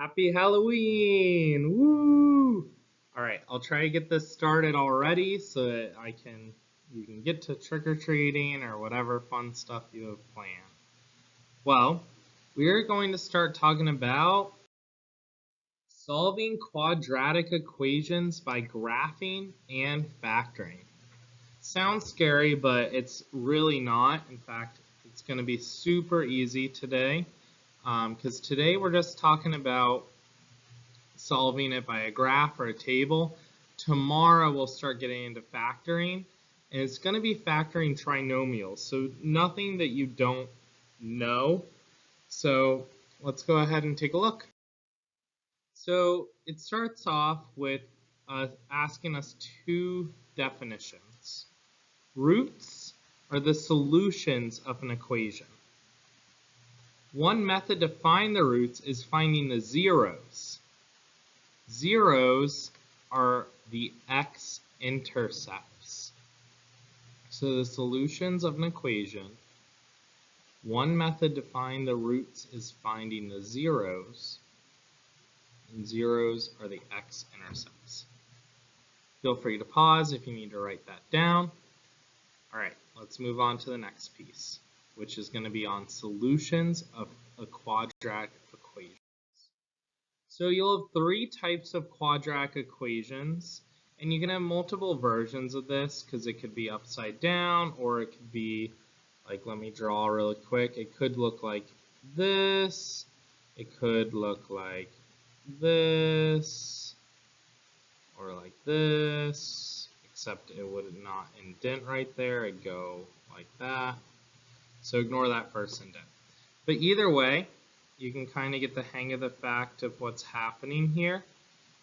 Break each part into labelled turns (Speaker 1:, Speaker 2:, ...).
Speaker 1: Happy Halloween! Woo! All right, I'll try to get this started already so that you can get to trick-or-treating or whatever fun stuff you have planned. Well, we're going to start talking about solving quadratic equations by graphing and factoring. Sounds scary, but it's really not. In fact, it's going to be super easy today because today we're just talking about solving it by a graph or a table. Tomorrow we'll start getting into factoring, and it's going to be factoring trinomials, so nothing that you don't know. So let's go ahead and take a look. So it starts off with asking us two definitions. Roots are the solutions of an equation. One method to find the roots is finding the zeros. Zeros are the x-intercepts. So the solutions of an equation, one method to find the roots is finding the zeros, and zeros are the x-intercepts. Feel free to pause if you need to write that down. All right, let's move on to the next piece, which is going to be on solutions of a quadratic equation. So you'll have three types of quadratic equations, and you can have multiple versions of this because it could be upside down, or it could be like, let me draw really quick. It could look like this. It could look like this, or like this, except it would not indent right there. It'd go like that. So ignore that first indent. But either way, you can kind of get the hang of the fact of what's happening here.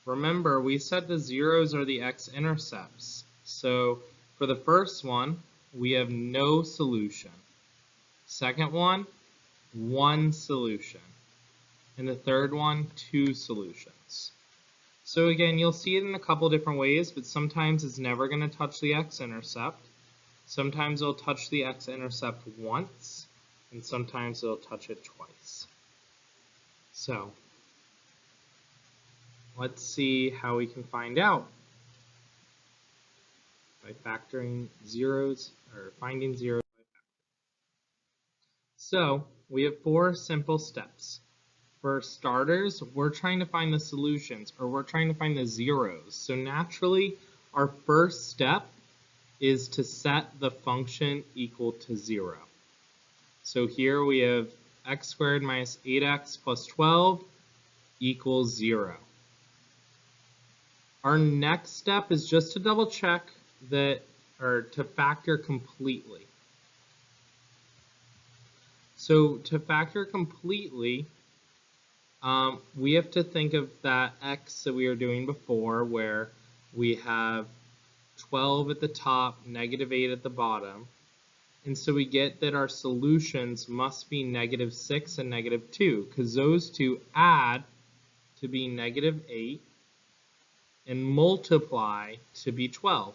Speaker 1: Remember, we said the zeros are the x-intercepts. So for the first one, we have no solution. Second one, one solution. And the third one, two solutions. So again, you'll see it in a couple different ways, but sometimes it's never going to touch the x-intercept. Sometimes it'll touch the x-intercept once, and sometimes it'll touch it twice. So let's see how we can find out by factoring zeros, or finding zeros by factoring. So we have four simple steps. For starters, we're trying to find the solutions, or we're trying to find the zeros. So naturally, our first step is to set the function equal to 0. So here we have x squared minus 8x plus 12 equals 0. Our next step is just to double check that, or to factor completely. So to factor completely, we have to think of that x that we were doing before, where we have 12 at the top, negative 8 at the bottom. And so we get that our solutions must be negative 6 and negative 2, because those two add to be negative 8 and multiply to be 12.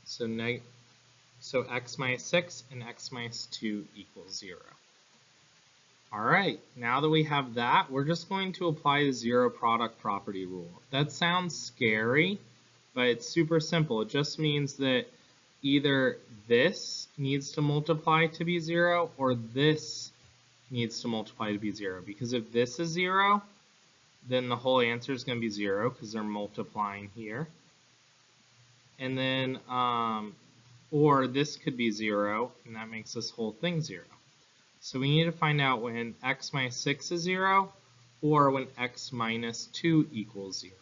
Speaker 1: So x minus 6 and x minus 2 equals 0. All right, now that we have that, we're just going to apply the zero product property rule. That sounds scary, but it's super simple. It just means that either this needs to multiply to be 0 or this needs to multiply to be 0. Because if this is 0, then the whole answer is going to be 0 because they're multiplying here. And then, or this could be 0, and that makes this whole thing 0. So we need to find out when x minus 6 is 0 or when x minus 2 equals 0.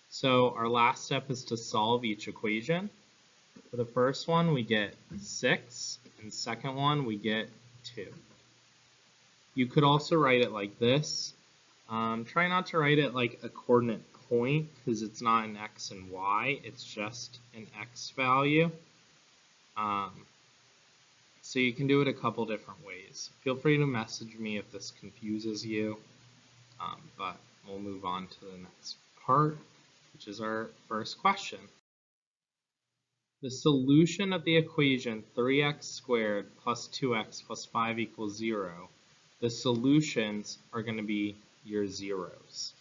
Speaker 1: So our last step is to solve each equation. For the first one, we get 6, and second one, we get 2. You could also write it like this. Try not to write it like a coordinate point, because it's not an x and y, it's just an x value. So you can do it a couple different ways. Feel free to message me if this confuses you, but we'll move on to the next part, which is our first question. The solution of the equation 3x squared plus 2x plus 5 equals 0 the solutions are going to be your zeros.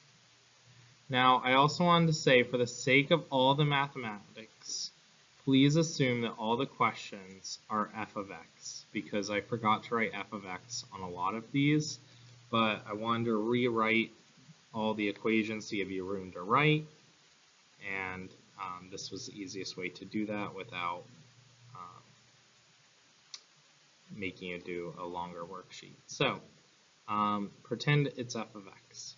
Speaker 1: Now, I also wanted to say, for the sake of all the mathematics, please assume that all the questions are f of x, because I forgot to write f of x on a lot of these, but I wanted to rewrite all the equations to give you room to write, and this was the easiest way to do that without making you do a longer worksheet. So, pretend it's f of x.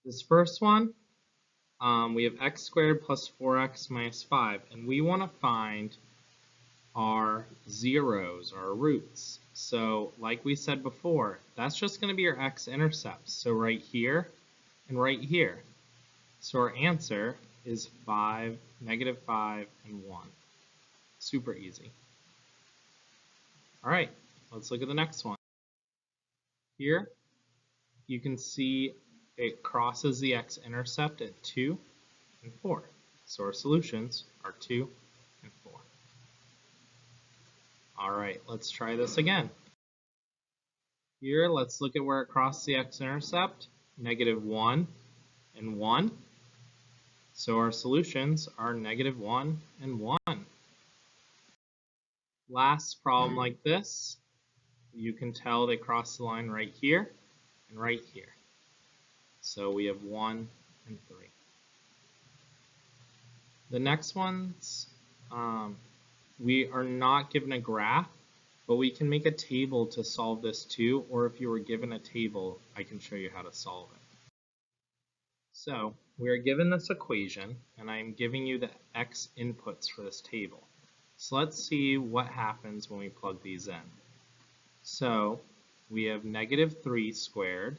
Speaker 1: This first one, we have x squared plus 4x minus 5, and we want to find our zeros, our roots. So like we said before, that's just going to be your x-intercepts. So right here and right here. So our answer is 5, negative 5, and 1. Super easy. All right, let's look at the next one. Here, you can see it crosses the x-intercept at 2 and 4. So our solutions are 2 and 4. All right, let's try this again. Here, let's look at where it crosses the x-intercept, negative 1 and 1. So our solutions are negative 1 and 1. Last problem like this, you can tell they cross the line right here and right here. So we have 1 and 3. The next ones, we are not given a graph, but we can make a table to solve this too, or if you were given a table, I can show you how to solve it. So we are given this equation, and I'm giving you the x inputs for this table. So let's see what happens when we plug these in. So we have negative 3 squared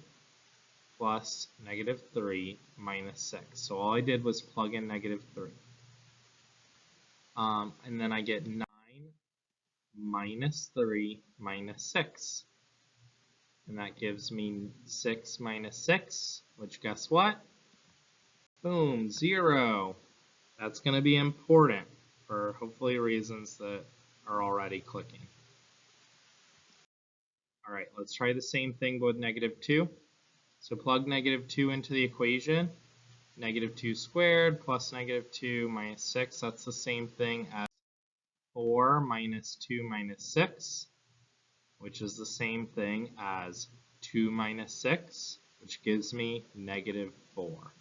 Speaker 1: plus negative 3 minus 6. So all I did was plug in negative 3. And then I get 9 minus 3 minus 6. And that gives me 6 minus 6, which guess what? Boom, 0. That's going to be important for hopefully reasons that are already clicking. All right, let's try the same thing but with negative 2. So plug negative 2 into the equation. Negative 2 squared plus negative 2 minus 6. That's the same thing as 4 minus 2 minus 6, which is the same thing as 2 minus 6, which gives me negative 4.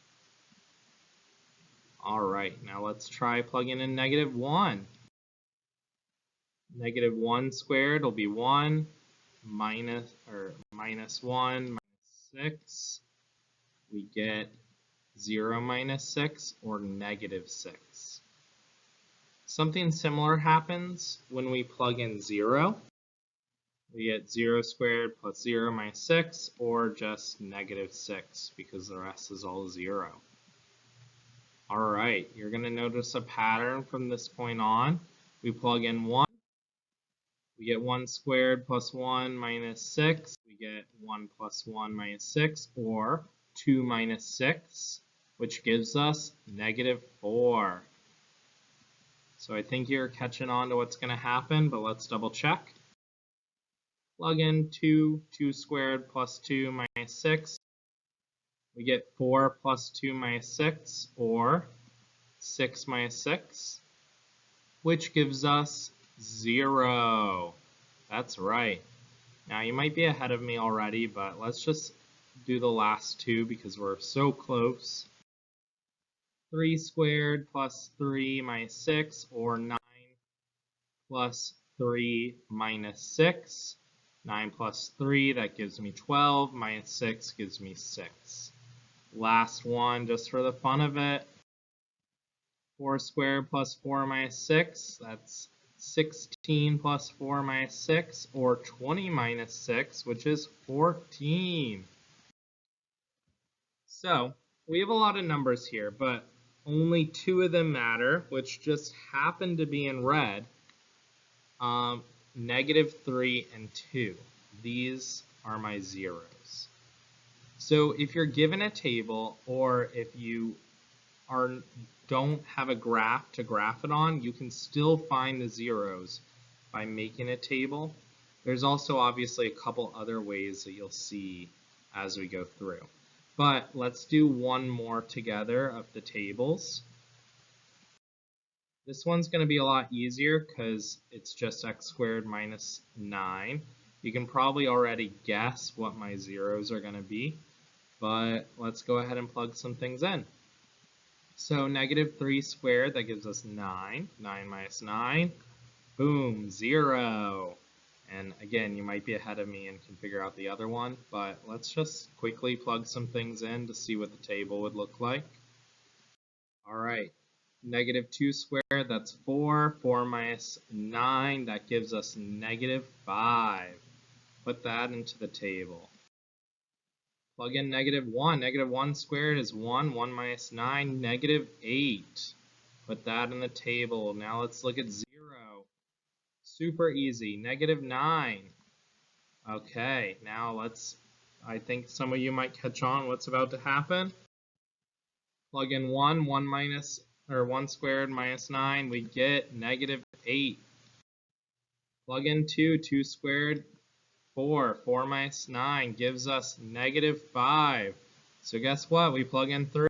Speaker 1: All right, now let's try plugging in negative 1. Negative 1 squared will be 1 minus 1 minus 6. We get 0 minus 6 or negative 6. Something similar happens when we plug in 0. We get 0 squared plus 0 minus 6 or just negative 6 because the rest is all 0. All right, you're going to notice a pattern from this point on. We plug in 1. We get 1 squared plus 1 minus 6. We get 1 plus 1 minus 6 or 2 minus 6, which gives us negative 4. So I think you're catching on to what's going to happen, but let's double check. Plug in 2 squared plus 2 minus 6. We get 4 plus 2 minus 6, or 6 minus 6, which gives us 0. That's right. Now you might be ahead of me already, but let's just do the last two because we're so close. 3 squared plus 3 minus 6, or 9 plus 3 minus 6. 9 plus 3, that gives me 12. Minus 6 gives me 6. Last one, just for the fun of it. 4 squared plus 4 minus 6, that's 16 plus 4 minus 6, or 20 minus 6, which is 14. So we have a lot of numbers here, but only 2 of them matter, which just happen to be in red. Negative 3 and 2. These are my zeros. So if you're given a table, or if you don't have a graph to graph it on, you can still find the zeros by making a table. There's also obviously a couple other ways that you'll see as we go through. But let's do one more together of the tables. This one's going to be a lot easier because it's just x squared minus 9. You can probably already guess what my zeros are going to be, but let's go ahead and plug some things in. So negative 3 squared, that gives us 9. 9 minus 9, boom, 0. And again, you might be ahead of me and can figure out the other one, but let's just quickly plug some things in to see what the table would look like. All right, negative 2 squared, that's 4. 4 minus 9, that gives us negative 5. Put that into the table. Plug in negative 1. Negative 1 squared is 1. 1 minus 9, negative 8. Put that in the table. Now let's look at 0. Super easy. Negative 9. Okay, now I think some of you might catch on what's about to happen. Plug in 1. 1 squared minus 9. We get negative 8. Plug in 2. 2 squared, 4. 4 minus 9 gives us negative 5. So guess what? We plug in 3.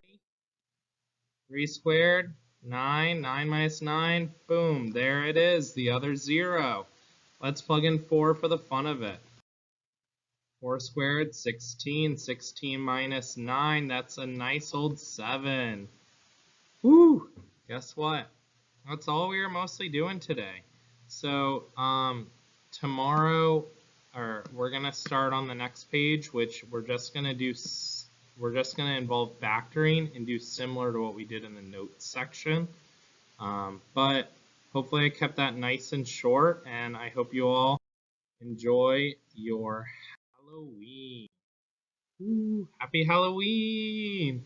Speaker 1: 3 squared, 9. 9 minus 9. Boom. There it is. The other 0. Let's plug in 4 for the fun of it. 4 squared, 16. 16 minus 9. That's a nice old 7. Woo! Guess what? That's all we are mostly doing today. So tomorrow, or we're gonna start on the next page, which we're just gonna involve factoring and do similar to what we did in the notes section. But hopefully I kept that nice and short, and I hope you all enjoy your Halloween. Ooh, happy Halloween!